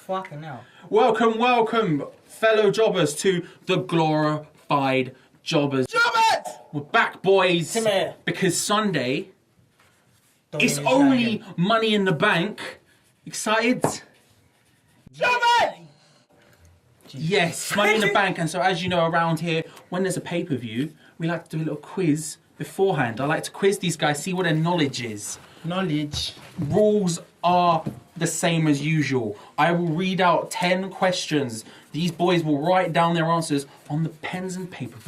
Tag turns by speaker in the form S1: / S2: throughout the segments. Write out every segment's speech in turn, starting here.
S1: Fucking hell.
S2: Welcome, fellow jobbers, to the glorified jobbers.
S1: Jobbers!
S2: We're back, boys.
S1: Come here.
S2: Because Sunday, it's only Money in the Bank. Excited?
S1: Jobbers!
S2: Yes, Money in the Bank. And so, as you know, around here, when there's a pay-per-view, we like to do a little quiz beforehand. I like to quiz these guys, see what their knowledge is. Rules are the same as usual. I will read out 10 questions. These boys will write down their answers on the pens and paper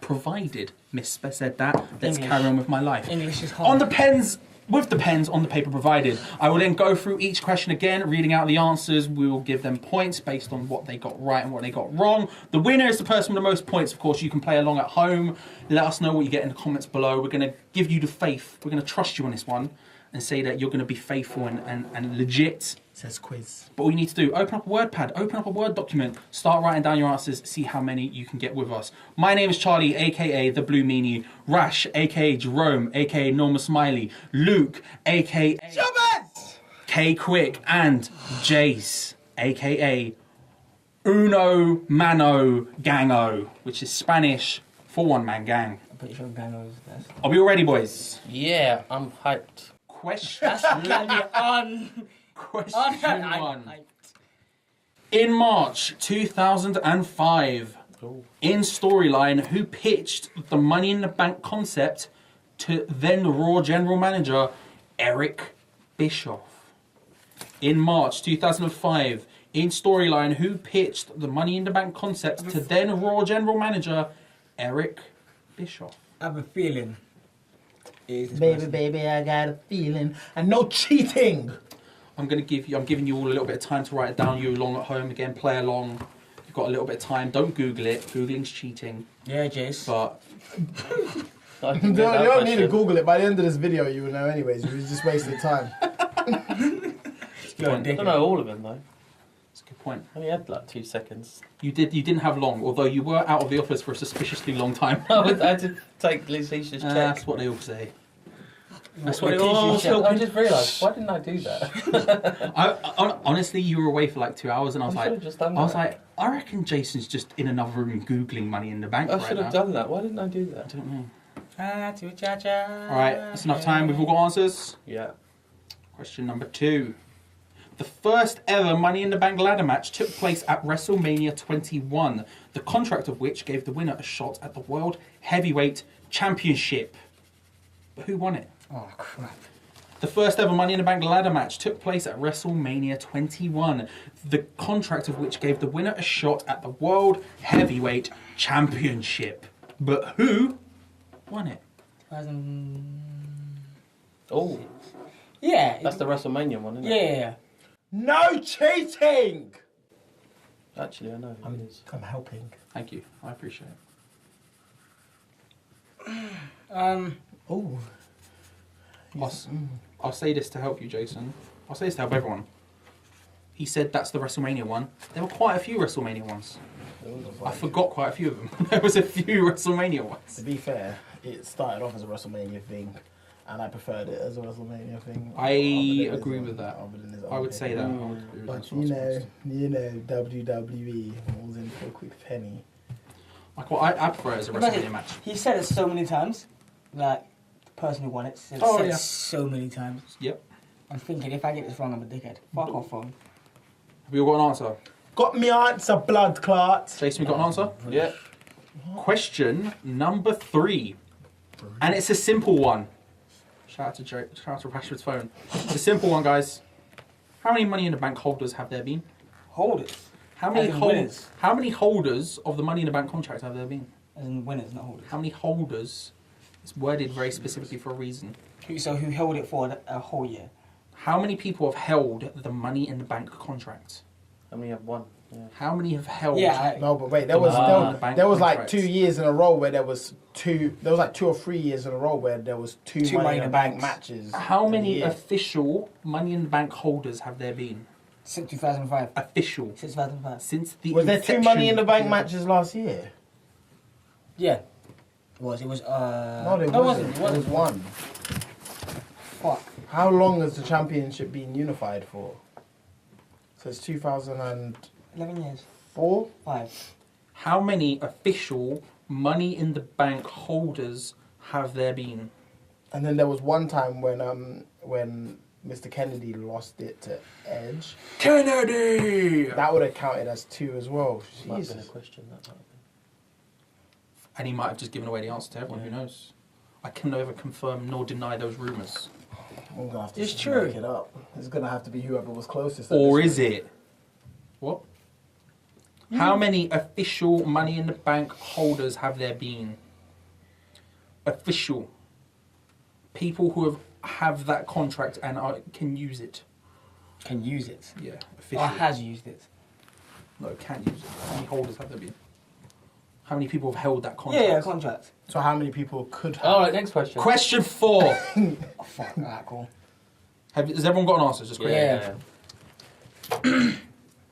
S2: provided. Miss said that. Let's carry on with my life.
S1: English is hard.
S2: On the pens, with the pens on the paper provided. I will then go through each question again, reading out the answers. We will give them points based on what they got right and what they got wrong. The winner is the person with the most points. Of course, you can play along at home. Let us know what you get in the comments below. We're going to give you the faith. We're going to trust you on this one and say that you're going to be faithful and legit.
S1: Says quiz.
S2: But all you need to do, open up a WordPad, open up a Word document, start writing down your answers, see how many you can get with us. My name is Charlie, aka The Blue Meanie, Rash, aka Jerome, aka Norma Smiley, Luke, aka
S1: Jobbers!
S2: K Quick, and Jase, aka Uno Mano Gango, which is Spanish for one-man gang.
S1: I'm pretty sure Gango is best.
S2: Are we all ready, boys?
S3: Yeah, I'm hyped.
S2: Question one. In March 2005, in storyline, who pitched the Money in the Bank concept to then Raw General Manager Eric Bischoff? In March 2005, in storyline, who pitched the Money in the Bank concept to then Raw General Manager Eric Bischoff?
S1: I have a feeling.
S4: Baby, I got a feeling. And no cheating!
S2: I'm giving you all a little bit of time to write it down. You along at home again, play along. You've got a little bit of time. Don't Google it. Googling's cheating.
S1: Yeah, Jase.
S2: But
S4: You don't need to Google it. By the end of this video, you will know anyways. You was just wasting time.
S1: You're a
S3: I
S1: dick.
S3: don't know all of them though.
S2: that's a good point.
S3: I only had like 2 seconds.
S2: You didn't have long, although you were out of the office for a suspiciously long time.
S3: I had to take Lucia's check.
S2: That's what they all say. That's what
S1: What
S2: they
S1: did
S2: all
S1: you
S2: say.
S1: check?
S3: I just realised, why didn't I do that?
S2: Honestly, you were away for like 2 hours, and I was
S3: I
S2: like,
S3: should've just done that.
S2: I reckon Jason's just in another room googling Money in the Bank
S3: I
S2: right
S3: should
S2: now.
S3: have done that. Why didn't I do
S2: I
S3: that?
S2: don't know.
S1: Cha-cha.
S2: All right, that's enough time. We've all got answers.
S3: Yeah.
S2: Question number 2. The first ever Money in the Bank ladder match took place at WrestleMania 21, the contract of which gave the winner a shot at the World Heavyweight Championship. But who won it?
S1: Oh, crap.
S2: The first ever Money in the Bank ladder match took place at WrestleMania 21, the contract of which gave the winner a shot at the World Heavyweight Championship. But who won it?
S3: Oh,
S1: Yeah.
S3: that's the WrestleMania one, isn't
S1: Yeah,
S3: it?
S1: yeah, yeah.
S4: No cheating!
S3: Actually, I know who it is.
S4: I'm helping.
S2: Thank you. I appreciate it.
S4: Oh.
S2: I'll say this to help you, Jason. I'll say this to help everyone. He said that's the WrestleMania one. There were quite a few WrestleMania ones. I forgot quite a few of them. There was a few WrestleMania ones.
S4: To be fair, it started off as a WrestleMania thing, and I preferred it as a WrestleMania thing.
S2: I
S4: other than
S2: agree
S4: his
S2: with
S4: own-
S2: that.
S4: other than his
S2: I
S4: own
S2: would say
S4: thing.
S2: that. I would agree with
S4: But
S2: that.
S4: you know, WWE was in for a quick penny.
S2: I prefer it as a WrestleMania match.
S1: He said it so many times. Like, the person who won it said,
S2: Oh,
S1: said
S2: yeah.
S1: it so many times.
S2: Yep.
S1: I'm thinking, if I get this wrong, I'm a dickhead. Fuck off, phone.
S2: Have we all got an answer?
S4: Got me answer, blood clot.
S2: Jason, we got an answer?
S3: Yeah.
S2: Question number 3. And it's a simple one. Shout out to Rashford's phone. It's a simple one, guys. How many Money in the Bank holders have there been?
S1: Holders.
S2: How many
S1: As in winners.
S2: How many holders of the Money in the Bank contract have there been?
S1: As in winners, not holders.
S2: How many holders? It's worded very specifically for a reason.
S1: So who held it for a whole year?
S2: How many people have held the Money in the Bank contract?
S3: How many have won? Yeah.
S2: How many have held?
S1: Yeah,
S4: No, but wait,
S2: The Money in the Bank
S4: there was like
S2: contract.
S4: 2 years in a row where there was 2 or 3 years in a row where there was two Money in the Bank matches.
S2: How
S4: in a
S2: many
S4: year.
S2: official Money in the Bank holders have there been?
S1: Since 2005.
S2: Official.
S1: Since 2005.
S2: Since the
S4: Was there 2
S2: inception
S4: Money in the Bank
S2: of-
S4: matches last year?
S1: Yeah. It was,
S4: No,
S1: it wasn't.
S4: There was one.
S1: Fuck.
S4: How long has the championship been unified for? So it's 2004.
S1: 11 years. 5.
S2: How many official Money in the Bank holders have there been?
S4: And then there was one time when Mr. Kennedy lost it to Edge.
S2: Kennedy!
S4: That would have counted as 2 as well.
S3: Might have been a
S4: Jesus.
S3: question. That might have been.
S2: And he might have just given away the answer to everyone, who knows? I can neither confirm nor deny those rumours.
S4: I'm gonna have to
S1: It's
S4: just
S1: true.
S4: make it up. It's gonna have to be whoever was closest.
S2: Or is it? What? How many official Money in the Bank holders have there been? Official. People who have that contract and can use it.
S1: Can use it.
S2: Yeah,
S1: Or
S2: official.
S1: has used it.
S2: No, can use it. How many holders have there been? How many people have held that contract?
S1: Yeah, contract.
S4: So how many people could have?
S3: All right, next question.
S2: Question 4.
S1: Oh, fuck. Alright, cool.
S2: Has everyone got an answer? Just quick.
S1: Yeah.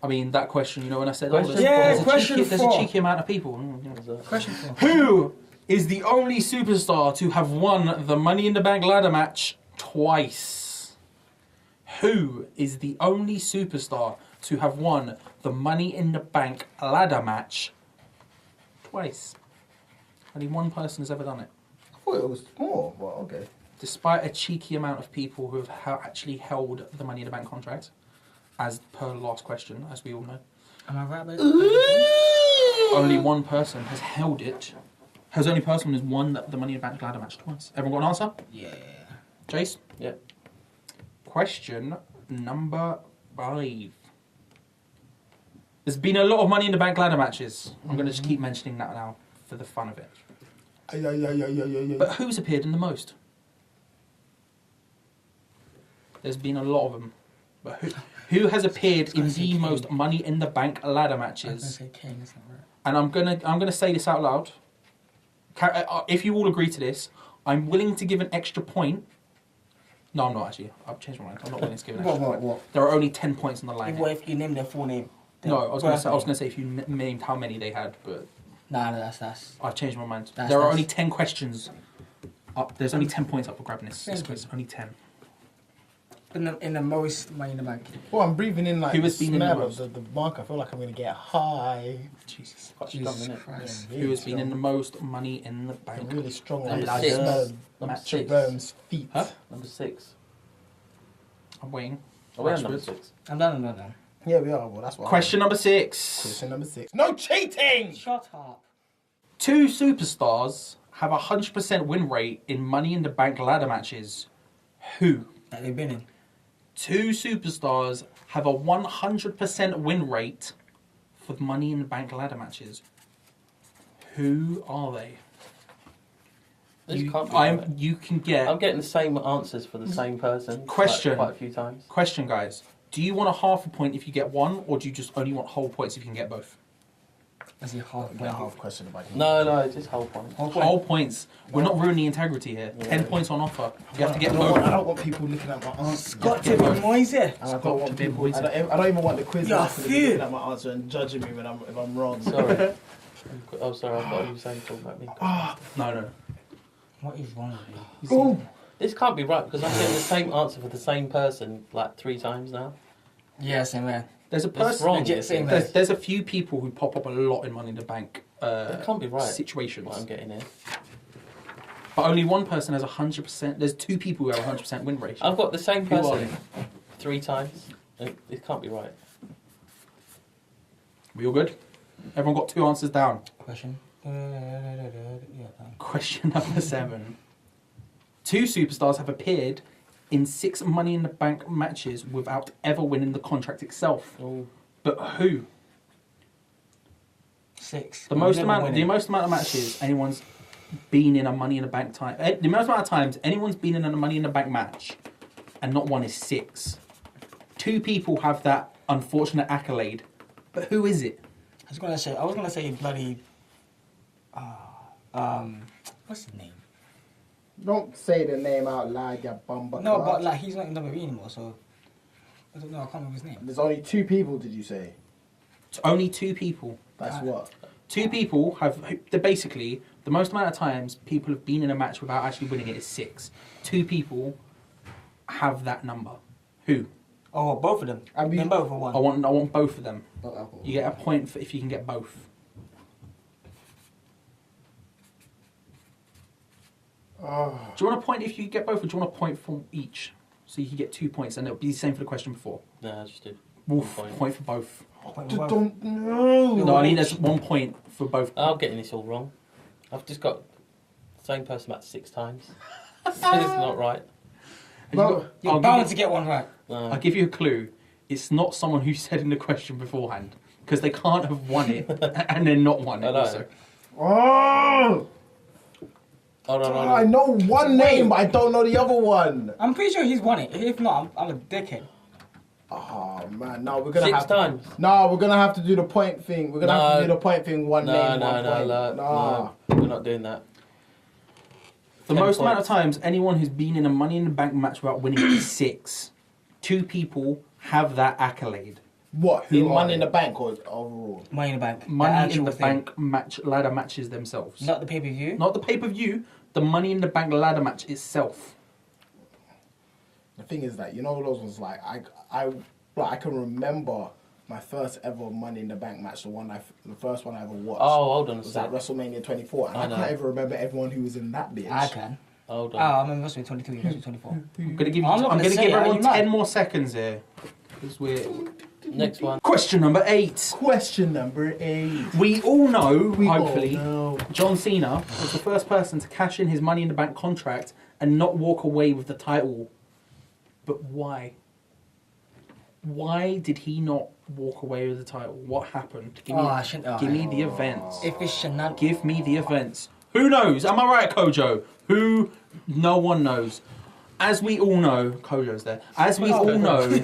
S2: I mean, that question, you know, when I said,
S3: Question
S2: there's,
S3: four.
S2: there's a cheeky amount of people.
S1: Question 4.
S2: Who is the only superstar to have won the Money in the Bank ladder match twice? Who is the only superstar to have won the Money in the Bank ladder match twice? Only one person has ever done it.
S4: I thought it was more, but okay.
S2: Despite a cheeky amount of people who have actually held the Money in the Bank contract, as per last question, as we all know.
S1: Am I right about it?
S2: Only one person has held it. Has only person who's won the Money in the Bank ladder match twice. Everyone got an answer?
S1: Yeah.
S2: Jase?
S3: Yeah.
S2: Question number 5. There's been a lot of Money in the Bank ladder matches. I'm going to just keep mentioning that now for the fun of it. But who's appeared in the most? There's been a lot of them. But who has appeared in the most Money in the Bank ladder
S1: I was going to
S2: matches?
S1: say Kane, that's not right.
S2: And I'm gonna say this out loud. If you all agree to this, I'm willing to give an extra point. No, I'm not actually. I've changed my mind. I'm not willing to give an extra point.
S1: What?
S2: There are only 10 points on the line.
S1: What if you name their full name?
S2: No, I was gonna say if you named how many they had, but
S1: Nah, that's.
S2: I've changed my mind.
S1: That's-
S2: There are
S1: that's-
S2: only 10 questions up. There's only 10 points up for grabbing this
S1: Thank
S2: quiz. Only 10.
S1: In the most Money in the Bank.
S4: Well, I'm breathing in like
S2: Who
S4: the
S2: has been in the
S4: smell
S2: most?
S4: of the mark. I feel like I'm gonna get high.
S2: Jesus.
S3: Quite strong, isn't it?
S1: Christ.
S2: Who has been in the most Money in the
S4: I'm
S2: Bank?
S4: really strong.
S3: Number
S4: I
S3: six.
S4: smell
S3: Number
S2: Matches.
S3: 6.
S4: Jerome's feet.
S2: Huh?
S3: Number 6.
S2: I'm waiting.
S3: Oh, we're on number
S2: Rashford.
S3: 6.
S1: I'm done.
S4: Yeah, we are. Well, that's what.
S2: Question number 6.
S4: Question number 6. No cheating.
S1: Shut up.
S2: 2 superstars have a 100% win rate in Money in the Bank ladder matches. Who?
S1: That they've been in.
S2: 2 superstars have a 100% win rate for Money in the Bank ladder matches. Who are they?
S3: This
S2: You,
S3: can't be right.
S2: you can get...
S3: I'm getting the same answers for the same person.
S2: Question.
S3: Like, quite a few times.
S2: Question, guys. Do you want a half a point if you get one, or do you just only want whole points if you can get both?
S1: That's your half
S4: Get a half question if I can.
S3: No, just whole point.
S2: Whole points. We're not ruining the integrity here.
S3: Yeah.
S2: 10 points on offer. You have to
S4: I
S2: get
S4: don't want- I
S2: both.
S4: don't want people looking at my answer.
S1: Got to be noisy.
S4: And I don't want
S2: to be
S4: people. I
S2: poison.
S4: don't even want the quiz
S1: Yeah,
S4: master to be
S1: phew.
S4: looking at my answer and judging me when if I'm wrong.
S3: Sorry. Oh, sorry, I thought you were saying talking about me.
S2: No.
S1: What is wrong with you?
S4: Boom.
S3: This can't be right because I'm getting the same answer for the same person like 3 times now.
S1: Yeah, same man.
S2: There's a
S3: It's
S2: person...
S3: wrong.
S1: Legit, same man.
S2: There's a few people who pop up a lot in Money in the Bank
S3: That can't be right.
S2: situations.
S3: What I'm getting here.
S2: But only one person has 100%. There's 2 people who have 100% win rate.
S3: I've got the same
S2: Who are
S3: person 3 times. It can't be right.
S2: We all good? Everyone got 2 answers down.
S1: Question. Yeah, done.
S2: Question number 7. 2 superstars have appeared in 6 Money in the Bank matches without ever winning the contract itself.
S3: Oh,
S2: But who?
S1: 6.
S2: The most amount of matches anyone's been in a Money in the Bank time. The most amount of times anyone's been in a Money in the Bank match and not one is 6. 2 people have that unfortunate accolade. But who is it?
S1: I was gonna say bloody. What's his name?
S4: Don't say the name out loud, you bumba.
S1: No, but like he's not in WWE anymore, so I don't know. I can't remember his name.
S4: There's only 2 people. Did you say?
S2: It's only 2 people.
S4: That's what.
S2: 2 people have. They're basically the most amount of times people have been in a match without actually winning it is 6. 2 people have that number. Who?
S1: Oh, both of them.
S4: I mean-
S1: Then both or one.
S2: I want both of them.
S1: Oh.
S2: You get a point for if you can get both.
S4: Oh.
S2: Do you want a point if you get both, or do you want a point for each? So you can get 2 points, and it'll be the same for the question before.
S3: Nah, just do.
S2: Wolf,
S3: One point.
S2: point for both.
S4: Don't know.
S2: No, I need there's 1 point for both.
S3: I'm getting this all wrong. I've just got the same person about 6 times. So it's not right.
S4: No.
S1: You're bound to get one right.
S3: No.
S2: I'll give you a clue. It's not someone who said in the question beforehand, because they can't have won it and then not won it.
S3: I know.
S2: Also.
S4: Oh.
S3: Hold on, hold
S4: I
S3: on.
S4: know one name, but I don't know the other one.
S1: I'm pretty sure he's won it. If not, I'm a dickhead.
S4: Oh man, no, we're gonna
S3: 6
S4: have
S3: times.
S4: No, we're gonna have to do the point thing. We're gonna have to do the point thing. One
S3: No,
S4: name,
S3: no,
S4: one
S3: no,
S4: point.
S3: no. We're not doing that.
S2: The
S3: 10
S2: most amount of
S3: points.
S2: times anyone who's been in a Money in the Bank match without winning is 6. 2 people have that accolade.
S4: What?
S2: Who
S4: Who
S2: are
S4: Money
S2: they?
S4: in the Bank or overall?
S1: Money in the Bank.
S2: Money in
S1: actual
S2: the
S1: thing.
S2: Bank match ladder matches themselves.
S1: Not the pay-per-view.
S2: Not the pay-per-view, the Money in the Bank ladder match itself.
S4: The thing is that those ones like I can remember my first ever Money in the Bank match, the first one I ever watched.
S3: Oh, hold on a
S4: was at
S3: sec.
S4: WrestleMania 24, and
S3: I
S4: I
S3: know.
S4: can't even remember everyone who was in that bitch.
S1: I can.
S3: Hold
S1: Oh,
S3: on.
S1: I remember it was 23, it was 24.
S2: I'm gonna give
S1: I'm not
S2: I'm
S1: gonna
S2: gonna
S1: say
S2: give
S1: it, are
S2: everyone
S1: you mad?
S2: 10 more seconds here. Because we're
S3: Next one.
S2: question number 8.
S4: Question number 8.
S2: We all know,
S4: We all
S2: hopefully,
S4: know.
S2: John Cena was the first person to cash in his Money in the Bank contract and not walk away with the title. But why? Why did he not walk away with the title? What happened? Give me the events.
S1: If it's shenanigans.
S2: Give me the events. Who knows? Am I right, Kojo? Who? No one knows. As we all know, Kojo's there. As we all know,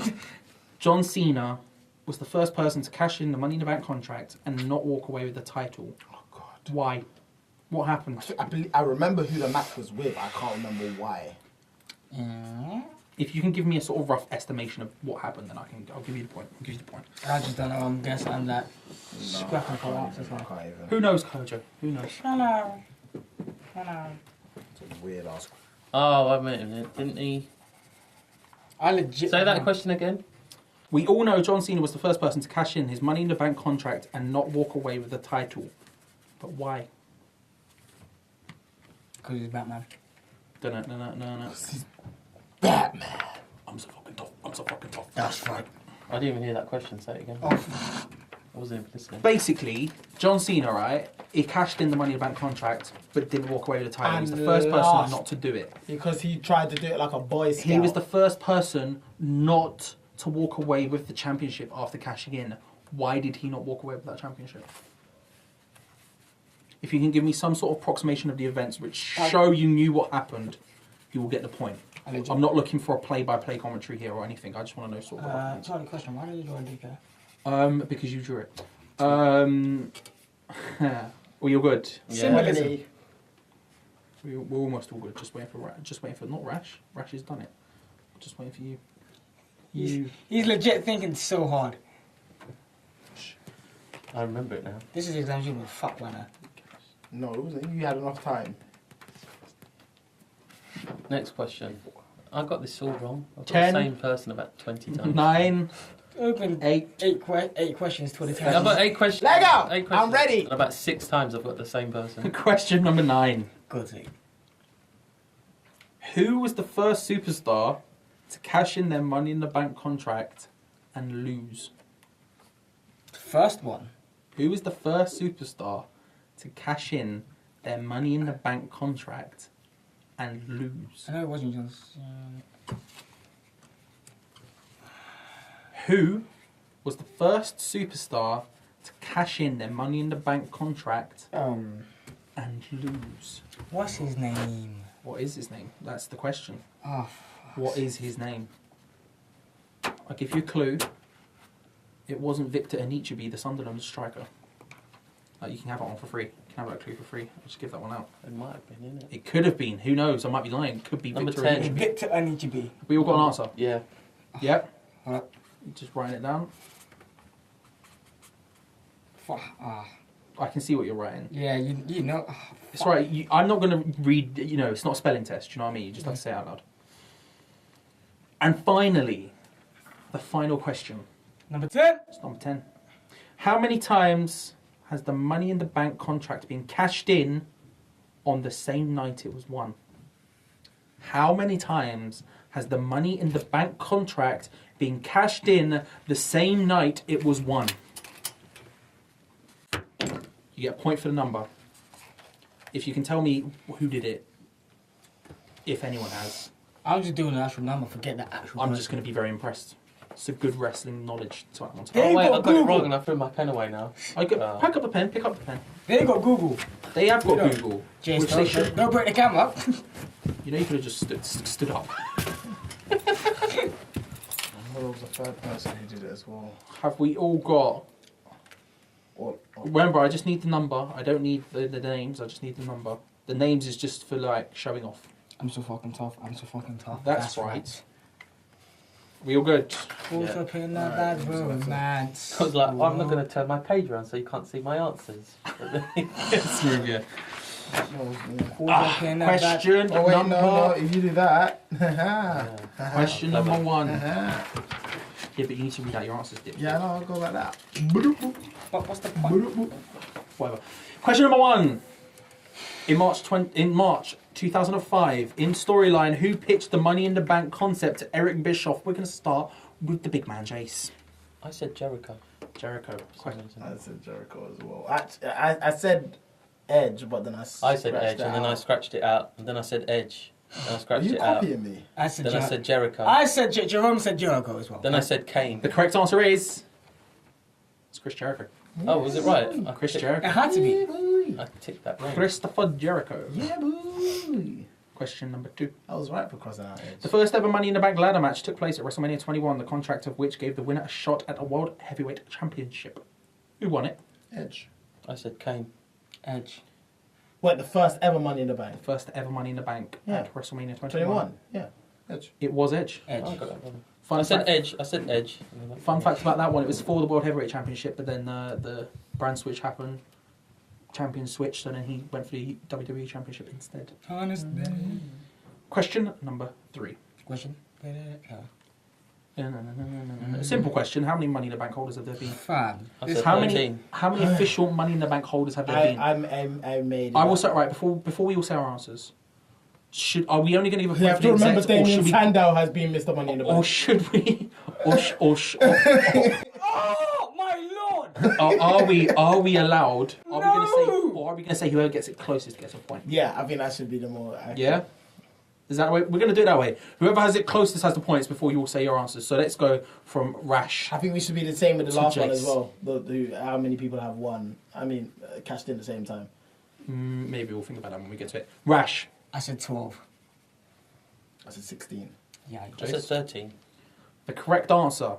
S2: John Cena was the first person to cash in the Money in the Bank contract and not walk away with the title.
S4: Oh God.
S2: Why? What happened?
S4: I remember who the match was with. I can't remember why.
S2: If you can give me a sort of rough estimation of what happened, then I'll give you the point. I'll give you the point.
S1: I just don't know. I'm guessing I'm like scrapping for
S4: I
S1: answers.
S4: can't even.
S2: Who knows, Kojo? Who knows?
S1: Hello.
S4: It's a weird ass.
S3: Oh, wait a minute. Didn't he?
S1: I legit.
S3: Say that question again.
S2: We all know John Cena was the first person to cash in his Money in the Bank contract and not walk away with the title. But why?
S1: Because he's Batman.
S2: No.
S4: Batman.
S2: I'm so fucking tough. I'm so fucking tough.
S1: That's right.
S3: I didn't even hear that question. Say it again.
S1: Oh.
S3: I wasn't even listening.
S2: Basically, John Cena, right? He cashed in the Money in the Bank contract, but didn't walk away with the title. He was the
S4: And
S2: first person
S4: lost.
S2: not to do it.
S4: Because he tried to do it like a boy scout.
S2: He was the first person not to walk away with the championship after cashing in. Why did he not walk away with that championship? If you can give me some sort of approximation of the events which show you knew what happened, you will get the point. I'm not looking for a play-by-play commentary here or anything. I just want to know sort of.
S1: Sorry, question. Why did you draw a DK?
S2: Because you drew it. Well, you're good.
S3: Yeah.
S1: Symbolism.
S2: We're almost all good. Just waiting for not Rash. Rash has done it. Just waiting for you.
S1: He's legit thinking so hard.
S3: I remember it now.
S1: This is exam you fuck right now.
S4: No, it wasn't. You had enough time.
S3: Next question. I got this all wrong. I've got
S2: 10.
S3: the same person about 20 times.
S2: 9,
S1: Open
S2: 8.
S1: eight questions, 20
S3: I've
S1: times.
S3: got 8 questions.
S4: Leg out!
S3: 8 questions.
S4: I'm ready.
S3: And about 6 times I've got the same person.
S2: Question number 9.
S1: Good thing.
S2: Who was the first superstar to cash in their Money in the Bank contract and lose?
S1: First one.
S2: Who was the first superstar to cash in their Money in the Bank contract and lose?
S1: I know it wasn't just.
S2: Who was the first superstar to cash in their Money in the Bank contract and lose?
S1: What's his name?
S2: What is his name? That's the question.
S1: Oh,
S2: What is his name? I'll give you a clue. It wasn't Victor Anichebe, the Sunderland striker. You can have that one for free. You can have that clue for free. I'll just give that one out.
S3: It might have been, innit?
S2: It could have been. Who knows? I might be lying. Could be
S3: Number
S2: Victor
S3: 10.
S2: Anichebe.
S1: Victor I need to be.
S2: We all got an answer.
S3: Yeah.
S2: Yep.
S1: Alright.
S2: Just writing it down.
S1: Ah.
S2: I can see what you're writing.
S1: Yeah, you know.
S2: It's right. I'm not going to read. It's not a spelling test. You know what I mean? You just have to say it out loud. And finally, the final question.
S1: Number 10.
S2: It's number 10. How many times has the Money in the Bank contract been cashed in on the same night it was won? How many times has the Money in the Bank contract been cashed in the same night it was won? You get a point for the number. If you can tell me who did it, if anyone has,
S1: I'm just doing the actual number. Forget the actual.
S2: I'm just going to be very impressed. It's a good wrestling knowledge to add on top.
S1: They
S3: Oh, wait,
S1: got
S3: I got it
S1: Google.
S3: wrong and I threw my pen away now.
S2: Pick up the pen, pick up the pen.
S1: They got Google.
S2: They have got
S1: Yeah.
S2: Google,
S1: Jase,
S2: which they should.
S1: don't break the camera.
S2: You know, you could have just stood up.
S4: There was a third person who did it as well.
S2: Have we all got... Remember, I just need the number. I don't need the names, I just need the number. The names is just for, like, showing off.
S1: I'm so fucking tough. I'm so fucking tough.
S2: That's right. We all good?
S1: What's up in that bad room, man?
S3: I was like, I'm not going to turn my page around so you can't see my answers.
S2: Smooth, yeah.
S1: Who's up in that bad
S2: Question
S4: Oh wait,
S2: number...
S4: no, if you do that.
S2: Question number 1.
S4: Yeah,
S2: Yeah, but you need to read out your answers, dip.
S4: no, I'll go like that.
S1: What's the point?
S2: Whatever. Question number 1. In March 2005, in storyline, who pitched the Money in the Bank concept to Eric Bischoff? We're going to start with the big man, Jase.
S3: I said Jericho.
S2: Jericho. Question.
S4: I said Jericho as well. I said Edge, but then I
S3: said Edge, and then I scratched it out, and then I said Edge, and I
S4: Are
S3: scratched
S4: you
S3: it out.
S4: copying me?
S1: I said
S3: Then I said Jericho.
S1: I said Jerome said Jericho as well.
S3: Then I said Kane.
S2: The correct answer is... It's Chris Jericho.
S3: Oh, was it right?
S2: Chris
S1: It
S2: Jericho.
S1: had to be.
S3: I ticked that wrong.
S2: Christopher Jericho.
S4: Yeah, boy.
S2: Question number 2.
S4: I was right for crossing out Edge.
S2: The first ever Money in the Bank ladder match took place at WrestleMania 21, the contract of which gave the winner a shot at a World Heavyweight Championship. Who won it?
S4: Edge.
S3: I said Kane.
S1: Edge.
S4: Wait, the first ever Money in the Bank.
S2: The first ever Money in the Bank
S4: Yeah.
S2: at WrestleMania 21.
S4: 21. Yeah, Edge.
S2: It was Edge.
S1: Edge.
S3: Oh, I got that wrong.
S2: Fun
S3: I said
S2: fact,
S3: Edge. I said Edge.
S2: Fun fact about that one, it was for the World Heavyweight Championship, but then the brand switch happened. Champion switched, and then he went for the WWE Championship instead.
S1: Honest.
S2: Question number 3.
S1: Question.
S2: A simple question. How many Money in the Bank holders have there been?
S1: Fam.
S3: I
S1: This
S3: said
S2: How
S3: 13.
S2: many official Money in the Bank holders have there been?
S4: I made.
S2: I will say, right, before we all say our answers, are we only going to give a
S4: You
S2: point
S4: have
S2: for
S4: to
S2: the
S4: remember
S2: execs, or
S4: Damien
S2: should we...
S4: Sandow has been Mr. Money in the
S2: Or
S4: Bank.
S2: should we...
S1: Oh my lord!
S2: Are we allowed... Are we going to say... Or are we going to say whoever gets it closest gets a point?
S4: Yeah, I think that should be the more.
S2: Yeah? Is that the way? We're going to do it that way. Whoever has it closest has the points before you all say your answers. So let's go from Rash.
S4: I think we should be the same with the
S2: To
S4: last one as
S2: Jase.
S4: well. How many people have won? I mean, cashed in at the same time.
S2: Maybe we'll think about that when we get to it. Rash.
S1: I said 12.
S4: I said 16.
S1: Yeah.
S3: I said 13.
S2: The correct answer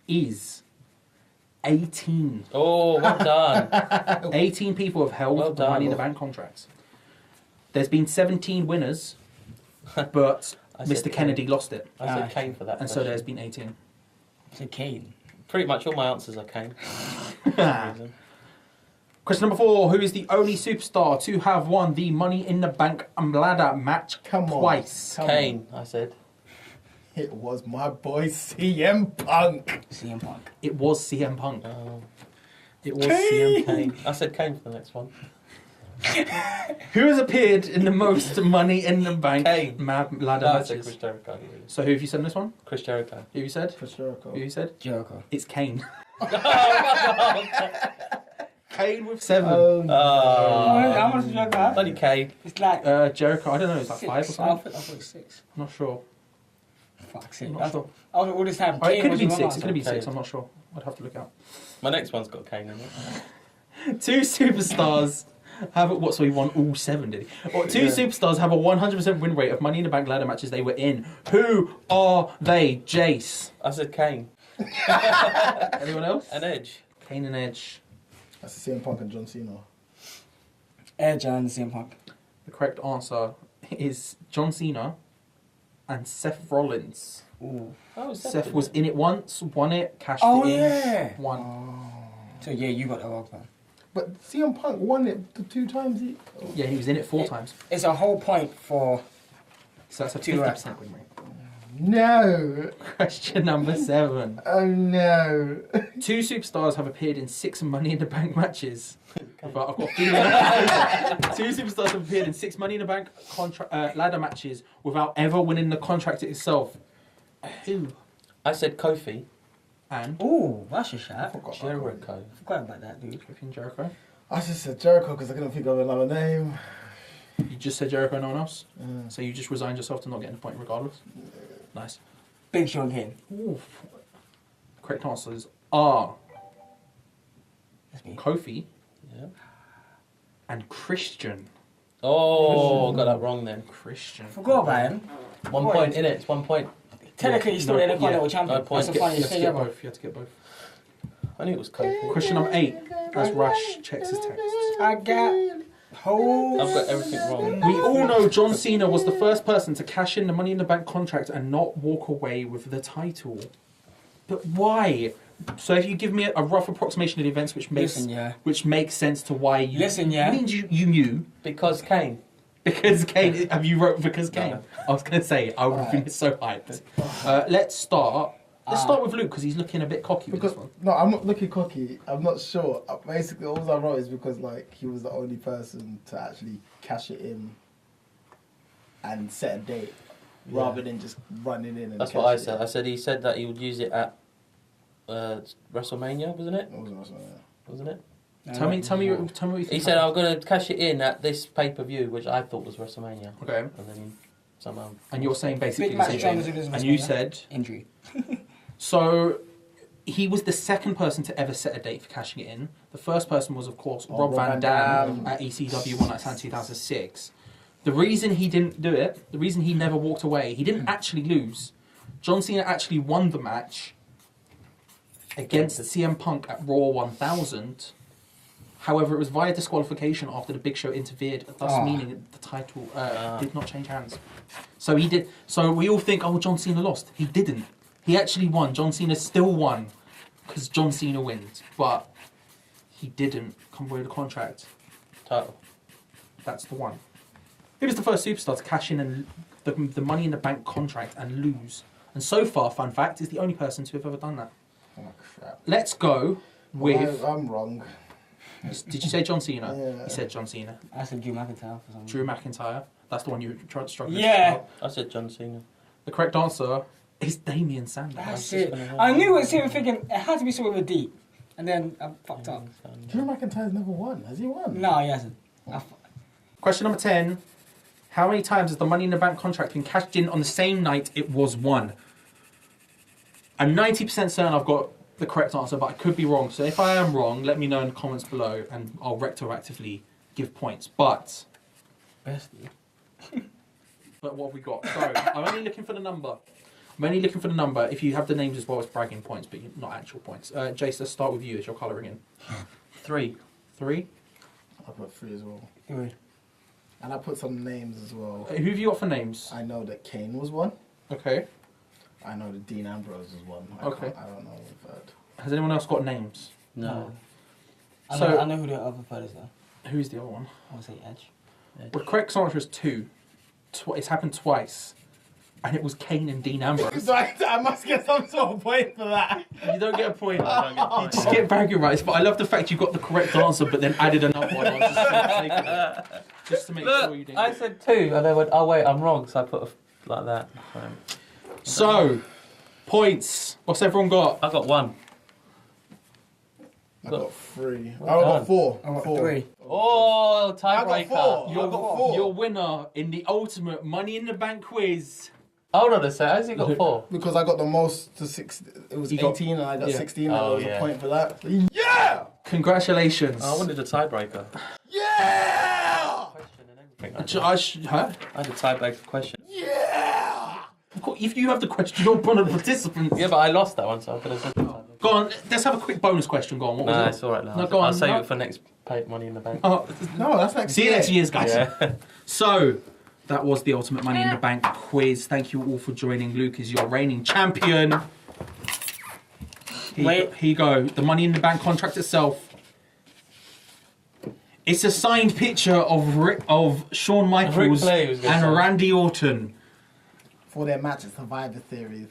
S2: is 18.
S3: Oh, well done.
S2: 18 people have held
S3: Well
S2: the
S3: done.
S2: Money in the Bank contracts. There's been 17 winners, but
S3: I said
S2: Mr. Kennedy lost it.
S3: I said Kane for that.
S2: And so
S3: question.
S2: there's been 18.
S1: I said Kane.
S3: Pretty much all my answers are Kane. For some reason.
S2: Question number 4. Who is the only superstar to have won the Money in the Bank ladder match
S4: Come on.
S2: twice?
S4: Come
S3: Kane, I said.
S4: It was my boy CM Punk.
S1: CM Punk.
S2: It was CM Punk.
S3: Oh,
S2: It was CM Punk.
S3: Kane. I said Kane for the next one.
S2: Who has appeared in the most Money in the Bank
S3: Kane.
S2: ladder
S3: No, I said Chris
S2: matches?
S3: Jericho.
S2: So who have you said in this one?
S3: Chris Jericho.
S2: Who have you said?
S4: For Jericho.
S2: Who have you said?
S1: Jericho.
S2: It's Kane. Kane with 7.
S1: How much did Jericho have?
S3: Bloody Kane.
S1: It's like
S2: Jericho, I don't know, it's like 5 or
S1: 6.
S2: something.
S1: I thought 6.
S2: I'm not sure.
S1: Fuck's sake.
S2: I'm
S1: I
S2: not
S1: thought
S2: sure.
S1: all this time.
S2: Oh, it
S1: Kane
S2: could have
S1: was
S2: been
S1: the
S2: 6.
S1: wrong
S2: It could have been
S3: answer.
S2: 6. I'm not sure. I'd have to look out.
S3: My next one's got Kane in it.
S2: 2 superstars have... What, so he won all 7, did he? Well, 2 superstars have a 100% win rate of Money in the Bank ladder matches they were in. Who are they? Jace.
S3: I said Kane.
S2: Anyone else?
S3: An Edge.
S2: Kane and Edge.
S4: That's CM Punk and John Cena.
S1: Edge and CM Punk.
S2: The correct answer is John Cena and Seth Rollins.
S1: Ooh.
S3: Oh,
S2: Seth was in it once, won it, cashed
S1: Oh
S2: it in,
S1: yeah.
S2: won.
S1: So yeah, you got the wrong one.
S4: But CM Punk won it the 2 times.
S2: Yeah, he was in it 4 times.
S1: It's a whole point for
S2: So that's a
S1: Two
S2: 50% win rate.
S4: No.
S2: Question number 7.
S4: Oh no.
S2: 2 superstars have appeared in 6 Money in the Bank matches. But I've got a feeling 2 superstars have appeared in 6 Money in the Bank ladder matches without ever winning the contract itself. Who?
S3: I said Kofi.
S2: And?
S1: Ooh, that's a shot.
S3: Jericho.
S1: I forgot about that, dude.
S2: Kofi and Jericho.
S4: I just said Jericho because I couldn't think of another name.
S2: You just said Jericho, no one else? So you just resigned yourself to not getting the point regardless? Nice.
S1: Big Sean King.
S2: Ooh. Correct answers are
S1: That's me.
S2: Kofi
S3: Yeah.
S2: and Christian.
S3: Oh, got that wrong then.
S2: Christian.
S1: Forgot about him.
S3: 1 point in it. It's 1 point.
S1: Technically, he's still
S2: No,
S1: the Intercontinental
S2: yeah.
S1: Champion.
S3: No point.
S1: That's the
S2: You had
S1: funniest
S2: to
S1: thing
S2: get
S1: ever.
S2: both. You had to get both.
S3: I knew it was Kofi.
S2: Question number 8. As Rash checks his text.
S1: I got holes.
S3: I've got everything wrong.
S2: We all know John Cena was the first person to cash in the Money in the Bank contract and not walk away with the title. But why? So if you give me a rough approximation of the events which makes which makes sense to why you...
S1: Listen, yeah.
S2: What means you knew?
S3: Because Kane.
S2: Because Kane... Have you wrote because Kane?
S3: No.
S2: I was going to say, I would have been so hyped. Let's start with Luke because he's looking a bit cocky with this one.
S4: No, I'm not looking cocky. I'm not sure. Basically, all I wrote is because like he was the only person to actually cash it in and set a date, rather than just running in. And
S3: That's what I
S4: cash it
S3: said.
S4: in.
S3: I said he said that he would use it at WrestleMania, wasn't it?
S4: It wasn't WrestleMania.
S3: Wasn't it?
S2: Tell me what you think.
S3: He said, I'm going to cash it in at this pay-per-view, which I thought was WrestleMania.
S2: Okay.
S3: And then somehow...
S2: And you're saying basically
S1: Big
S2: the
S1: match
S2: same
S1: James
S2: thing.
S1: Elizabeth
S2: And you
S1: Smith.
S2: said...
S1: Injury.
S2: So, he was the second person to ever set a date for cashing it in. The first person was, of course, Rob Van Dam at ECW One Night Stand 2006. The reason he didn't do it, the reason he never walked away, he didn't actually lose. John Cena actually won the match against CM Punk at Raw 1000. However, it was via disqualification after the Big Show interfered, thus meaning the title did not change hands. So he did. So we all think, oh, John Cena lost. He didn't. He actually won. John Cena still won because John Cena wins, but he didn't come away with the contract.
S3: Title.
S2: That's the one. He was the first superstar to cash in and the Money in the Bank contract and lose. And so far, fun fact, is the only person to have ever done that.
S4: Oh crap!
S2: Let's go with.
S4: I'm wrong.
S2: Did you say John Cena?
S4: Yeah.
S2: You said John Cena.
S1: I said Drew McIntyre for some reason.
S2: Drew McIntyre. That's the one you tried to struggle.
S1: Yeah.
S3: I said John Cena.
S2: The correct answer is Damien Sandow.
S1: That's
S3: just
S1: it.
S3: gonna
S1: I knew it was him thinking it had to be something with a D. And then I fucked up.
S4: Drew McIntyre's never won. Has he won?
S1: No, he hasn't.
S2: Question number 10. How many times has the Money in the Bank contract been cashed in on the same night it was won? I'm 90% certain I've got the correct answer, but I could be wrong. So if I am wrong, let me know in the comments below and I'll retroactively give points. But what have we got? So I'm only looking for the number. If you have the names as well, it's bragging points, but not actual points. Jase, let's start with you as you're colouring in.
S3: 3.
S2: 3.
S4: I put 3 as well.
S1: Good.
S4: And I put some names as well.
S2: Who have you got for names?
S4: I know that Kane was one.
S2: Okay.
S4: I know that Dean Ambrose was one. I don't know the third.
S2: Has anyone else got names?
S3: No.
S1: I
S2: So-
S1: know who the other third is though.
S2: Who's the other one?
S1: I would say Edge.
S2: Well, the correct answer is 2. It's happened twice. And it was Kane and Dean Ambrose.
S4: So I must get some sort of point for that.
S2: You don't get a point.
S3: I
S2: You just get bragging rights. But I love the fact you got the correct answer, but then added another one on just to make sure you didn't.
S3: I said 2, and they went, oh wait, I'm wrong, so I put like that.
S2: So, points. What's everyone got?
S3: I got 1.
S4: I got 3. I
S3: Well
S4: got
S3: done.
S4: 4.
S1: I got
S4: 4.
S1: 3.
S3: Oh,
S4: I got
S3: tiebreaker.
S4: 4.
S2: Your,
S4: I got 4.
S2: your winner in the ultimate Money in the Bank quiz.
S3: Hold on a sec, how's he got 4?
S4: Because I got the most to 6. It was
S2: You got-
S4: 18 and I got
S2: yeah.
S4: 16. And
S3: Oh,
S4: there was
S3: yeah.
S4: a point for that. Yeah!
S2: Congratulations.
S3: Oh, I wanted a tiebreaker.
S4: Yeah!
S3: Question and everything.
S2: Huh?
S3: I had a tiebreaker question.
S4: Yeah!
S2: If you have the question, you're one of the participants.
S3: Yeah, but I lost that one, so I could have said tiebreaker.
S2: Go on, let's have a quick bonus question. Go on. What was
S3: No,
S2: it?
S3: it's alright now.
S2: No, go on.
S3: I'll save
S2: No.
S3: it for next Money in the Bank.
S2: Oh,
S4: No, that's next
S2: see you
S4: year.
S2: next year's, guys.
S3: Yeah.
S2: So, that was the Ultimate Money in the Bank quiz. Thank you all for joining. Luke is your reigning champion. Here you go. The Money in the Bank contract itself. It's a signed picture of Shawn Michaels
S3: Flair was gonna
S2: and
S3: sign.
S2: Randy Orton.
S4: for their match at Survivor Series.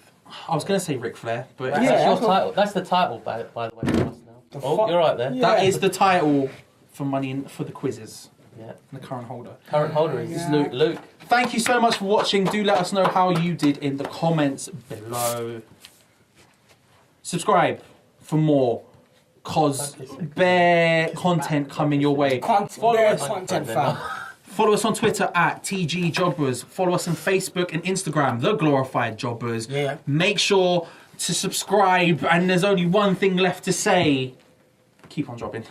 S2: I was going to say Ric Flair, but
S3: That's
S1: Yeah,
S3: your
S1: that's what-
S3: title. That's the title, by the way, for us now.
S1: The
S3: Oh,
S1: fuck-
S3: you're right there.
S1: Yeah.
S2: that is the title for for the quizzes.
S3: Yeah.
S2: And the current holder.
S3: Current holder is
S1: Yeah.
S3: Luke.
S2: Thank you so much for watching. Do let us know how you did in the comments below. Subscribe for more, cause bare content coming your way.
S1: Follow us, content fam.
S2: Follow us on Twitter at TG Jobbers. Follow us on Facebook and Instagram, The Glorified Jobbers.
S1: Yeah.
S2: Make sure to subscribe, and there's only one thing left to say. Keep on jobbing.